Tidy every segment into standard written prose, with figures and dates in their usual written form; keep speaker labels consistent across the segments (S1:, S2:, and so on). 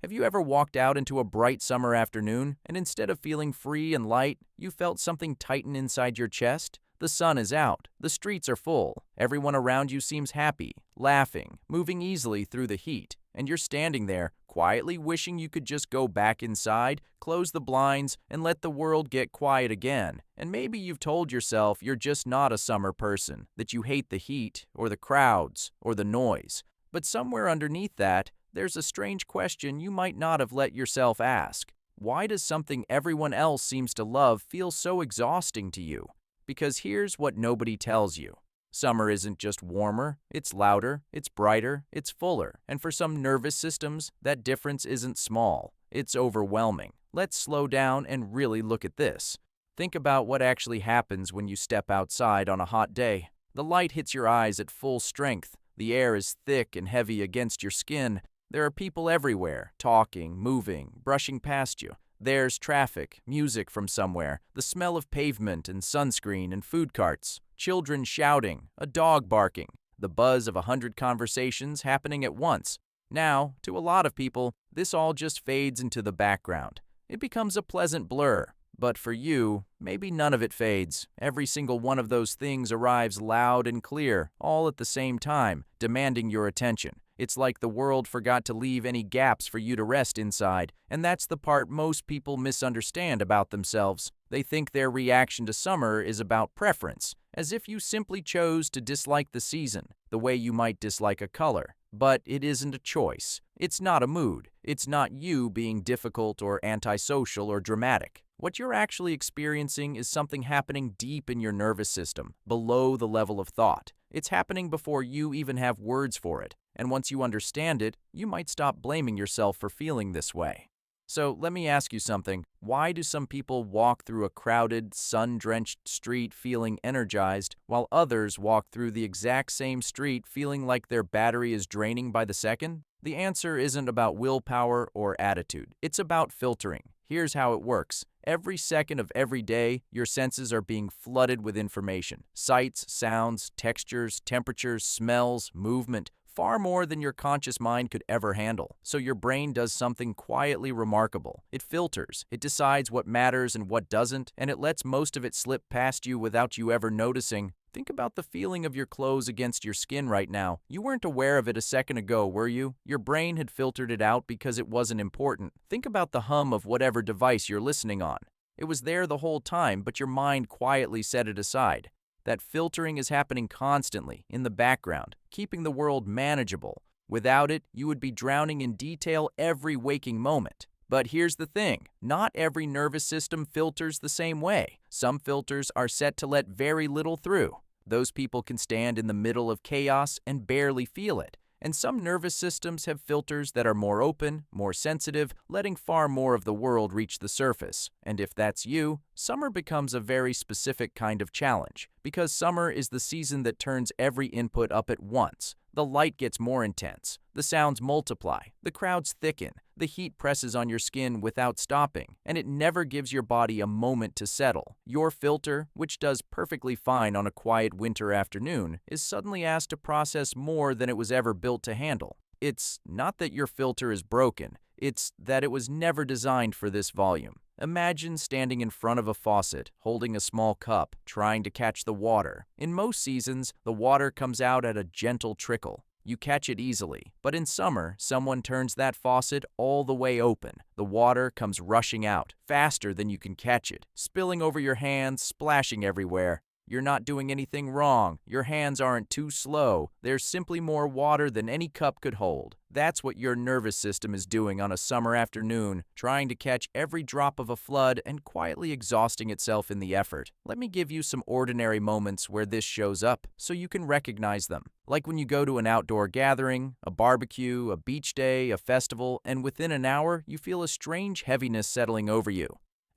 S1: Have you ever walked out into a bright summer afternoon and instead of feeling free and light, you felt something tighten inside your chest? The sun is out, the streets are full, everyone around you seems happy, laughing, moving easily through the heat, and you're standing there, quietly wishing you could just go back inside, close the blinds, and let the world get quiet again. And maybe you've told yourself you're just not a summer person, that you hate the heat, or the crowds, or the noise. But somewhere underneath that, there's a strange question you might not have let yourself ask. Why does something everyone else seems to love feel so exhausting to you? Because here's what nobody tells you. Summer isn't just warmer, it's louder, it's brighter, it's fuller, and for some nervous systems, that difference isn't small, it's overwhelming. Let's slow down and really look at this. Think about what actually happens when you step outside on a hot day. The light hits your eyes at full strength, the air is thick and heavy against your skin. There are people everywhere, talking, moving, brushing past you. There's traffic, music from somewhere, the smell of pavement and sunscreen and food carts, children shouting, a dog barking, the buzz of 100 conversations happening at once. Now, to a lot of people, this all just fades into the background. It becomes a pleasant blur. But for you, maybe none of it fades. Every single one of those things arrives loud and clear, all at the same time, demanding your attention. It's like the world forgot to leave any gaps for you to rest inside, and that's the part most people misunderstand about themselves. They think their reaction to summer is about preference, as if you simply chose to dislike the season, the way you might dislike a color. But it isn't a choice. It's not a mood. It's not you being difficult or antisocial or dramatic. What you're actually experiencing is something happening deep in your nervous system, below the level of thought. It's happening before you even have words for it. And once you understand it, you might stop blaming yourself for feeling this way. So let me ask you something. Why do some people walk through a crowded, sun-drenched street feeling energized, while others walk through the exact same street feeling like their battery is draining by the second? The answer isn't about willpower or attitude. It's about filtering. Here's how it works. Every second of every day, your senses are being flooded with information. Sights, sounds, textures, temperatures, smells, movement, far more than your conscious mind could ever handle. So your brain does something quietly remarkable. It filters, it decides what matters and what doesn't, and it lets most of it slip past you without you ever noticing. Think about the feeling of your clothes against your skin right now. You weren't aware of it a second ago, were you? Your brain had filtered it out because it wasn't important. Think about the hum of whatever device you're listening on. It was there the whole time, but your mind quietly set it aside. That filtering is happening constantly, in the background, keeping the world manageable. Without it, you would be drowning in detail every waking moment. But here's the thing, not every nervous system filters the same way. Some filters are set to let very little through. Those people can stand in the middle of chaos and barely feel it. And some nervous systems have filters that are more open, more sensitive, letting far more of the world reach the surface. And if that's you, summer becomes a very specific kind of challenge, because summer is the season that turns every input up at once. The light gets more intense, the sounds multiply, the crowds thicken, the heat presses on your skin without stopping, and it never gives your body a moment to settle. Your filter, which does perfectly fine on a quiet winter afternoon, is suddenly asked to process more than it was ever built to handle. It's not that your filter is broken, it's that it was never designed for this volume. Imagine standing in front of a faucet, holding a small cup, trying to catch the water. In most seasons, the water comes out at a gentle trickle. You catch it easily. But in summer, someone turns that faucet all the way open. The water comes rushing out, faster than you can catch it, spilling over your hands, splashing everywhere. You're not doing anything wrong. Your hands aren't too slow. There's simply more water than any cup could hold. That's what your nervous system is doing on a summer afternoon, trying to catch every drop of a flood and quietly exhausting itself in the effort. Let me give you some ordinary moments where this shows up, so you can recognize them. Like when you go to an outdoor gathering, a barbecue, a beach day, a festival, and within an hour, you feel a strange heaviness settling over you.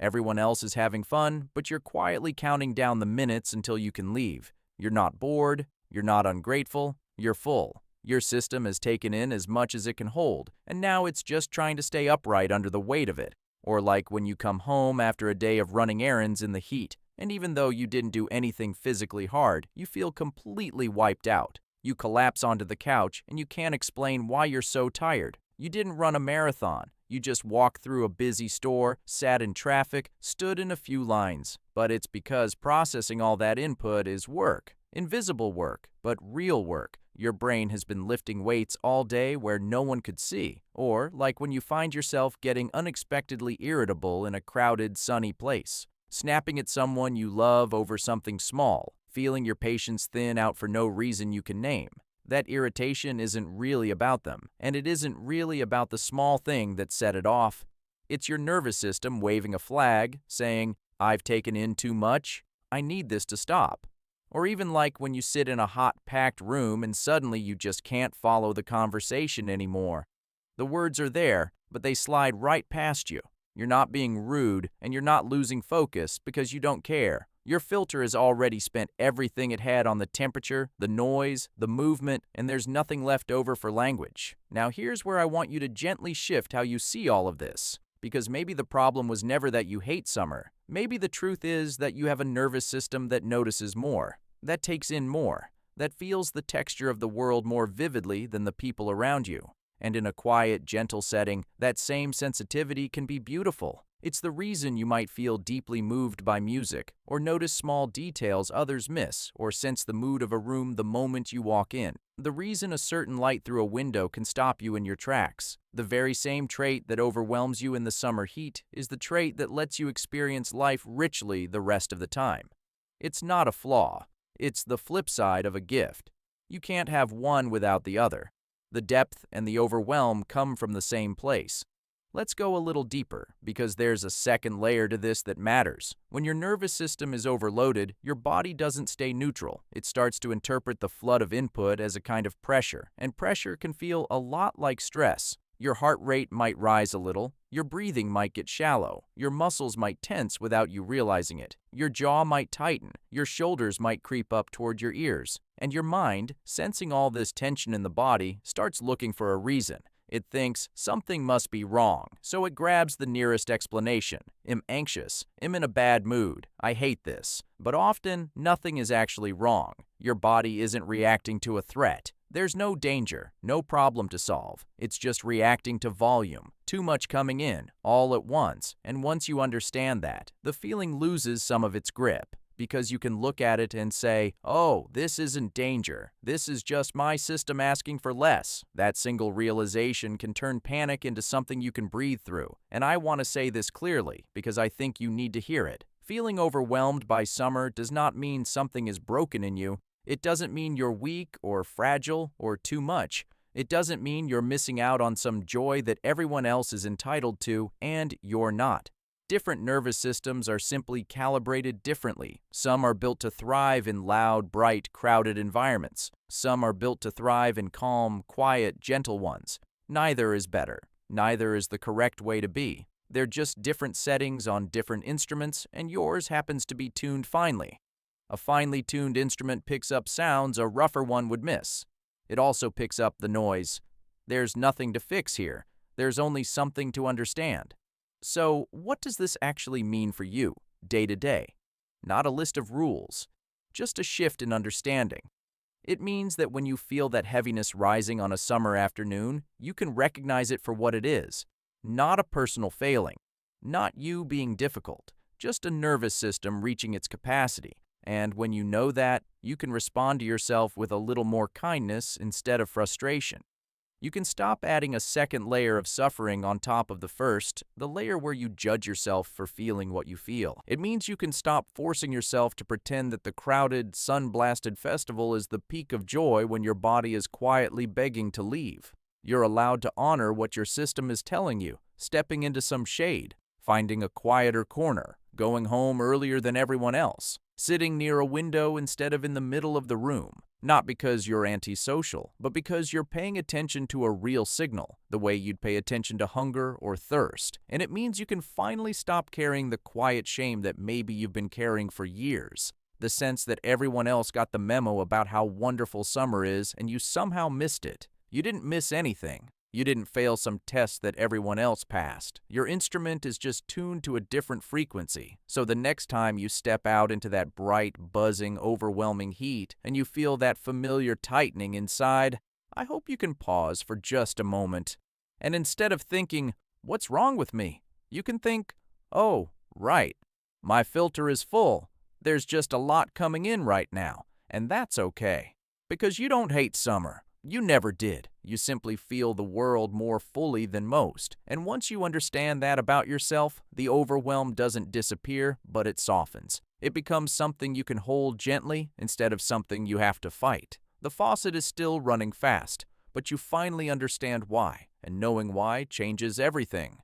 S1: Everyone else is having fun, but you're quietly counting down the minutes until you can leave. You're not bored, you're not ungrateful, you're full. Your system has taken in as much as it can hold, and now it's just trying to stay upright under the weight of it. Or like when you come home after a day of running errands in the heat, and even though you didn't do anything physically hard, you feel completely wiped out. You collapse onto the couch, and you can't explain why you're so tired. You didn't run a marathon. You just walked through a busy store, sat in traffic, stood in a few lines. But it's because processing all that input is work. Invisible work, but real work. Your brain has been lifting weights all day where no one could see. Or like when you find yourself getting unexpectedly irritable in a crowded, sunny place. Snapping at someone you love over something small. Feeling your patience thin out for no reason you can name. That irritation isn't really about them, and it isn't really about the small thing that set it off. It's your nervous system waving a flag, saying, "I've taken in too much. I need this to stop." Or even like when you sit in a hot, packed room and suddenly you just can't follow the conversation anymore. The words are there, but they slide right past you. You're not being rude, and you're not losing focus because you don't care. Your filter has already spent everything it had on the temperature, the noise, the movement, and there's nothing left over for language. Now here's where I want you to gently shift how you see all of this. Because maybe the problem was never that you hate summer. Maybe the truth is that you have a nervous system that notices more, that takes in more, that feels the texture of the world more vividly than the people around you. And in a quiet, gentle setting, that same sensitivity can be beautiful. It's the reason you might feel deeply moved by music, or notice small details others miss, or sense the mood of a room the moment you walk in. The reason a certain light through a window can stop you in your tracks. The very same trait that overwhelms you in the summer heat is the trait that lets you experience life richly the rest of the time. It's not a flaw. It's the flip side of a gift. You can't have one without the other. The depth and the overwhelm come from the same place. Let's go a little deeper, because there's a second layer to this that matters. When your nervous system is overloaded, your body doesn't stay neutral. It starts to interpret the flood of input as a kind of pressure, and pressure can feel a lot like stress. Your heart rate might rise a little, your breathing might get shallow, your muscles might tense without you realizing it, your jaw might tighten, your shoulders might creep up toward your ears, and your mind, sensing all this tension in the body, starts looking for a reason. It thinks something must be wrong, so it grabs the nearest explanation. I'm anxious, I'm in a bad mood, I hate this. But often, nothing is actually wrong. Your body isn't reacting to a threat. There's no danger, no problem to solve. It's just reacting to volume, too much coming in, all at once. And once you understand that, the feeling loses some of its grip. Because you can look at it and say, oh, this isn't danger. This is just my system asking for less. That single realization can turn panic into something you can breathe through. And I want to say this clearly, because I think you need to hear it. Feeling overwhelmed by summer does not mean something is broken in you. It doesn't mean you're weak or fragile or too much. It doesn't mean you're missing out on some joy that everyone else is entitled to and you're not. Different nervous systems are simply calibrated differently. Some are built to thrive in loud, bright, crowded environments. Some are built to thrive in calm, quiet, gentle ones. Neither is better. Neither is the correct way to be. They're just different settings on different instruments, and yours happens to be tuned finely. A finely tuned instrument picks up sounds a rougher one would miss. It also picks up the noise. There's nothing to fix here. There's only something to understand. So, what does this actually mean for you, day to day? Not a list of rules, just a shift in understanding. It means that when you feel that heaviness rising on a summer afternoon, you can recognize it for what it is. Not a personal failing, not you being difficult, just a nervous system reaching its capacity. And when you know that, you can respond to yourself with a little more kindness instead of frustration. You can stop adding a second layer of suffering on top of the first, the layer where you judge yourself for feeling what you feel. It means you can stop forcing yourself to pretend that the crowded, sun-blasted festival is the peak of joy when your body is quietly begging to leave. You're allowed to honor what your system is telling you, stepping into some shade, finding a quieter corner, going home earlier than everyone else, sitting near a window instead of in the middle of the room. Not because you're antisocial, but because you're paying attention to a real signal, the way you'd pay attention to hunger or thirst. And it means you can finally stop carrying the quiet shame that maybe you've been carrying for years. The sense that everyone else got the memo about how wonderful summer is and you somehow missed it. You didn't miss anything. You didn't fail some test that everyone else passed. Your instrument is just tuned to a different frequency. So the next time you step out into that bright, buzzing, overwhelming heat and you feel that familiar tightening inside, I hope you can pause for just a moment. And instead of thinking, what's wrong with me? You can think, oh, right, my filter is full. There's just a lot coming in right now, and that's okay. Because you don't hate summer. You never did. You simply feel the world more fully than most. And once you understand that about yourself, the overwhelm doesn't disappear, but it softens. It becomes something you can hold gently instead of something you have to fight. The faucet is still running fast, but you finally understand why, and knowing why changes everything.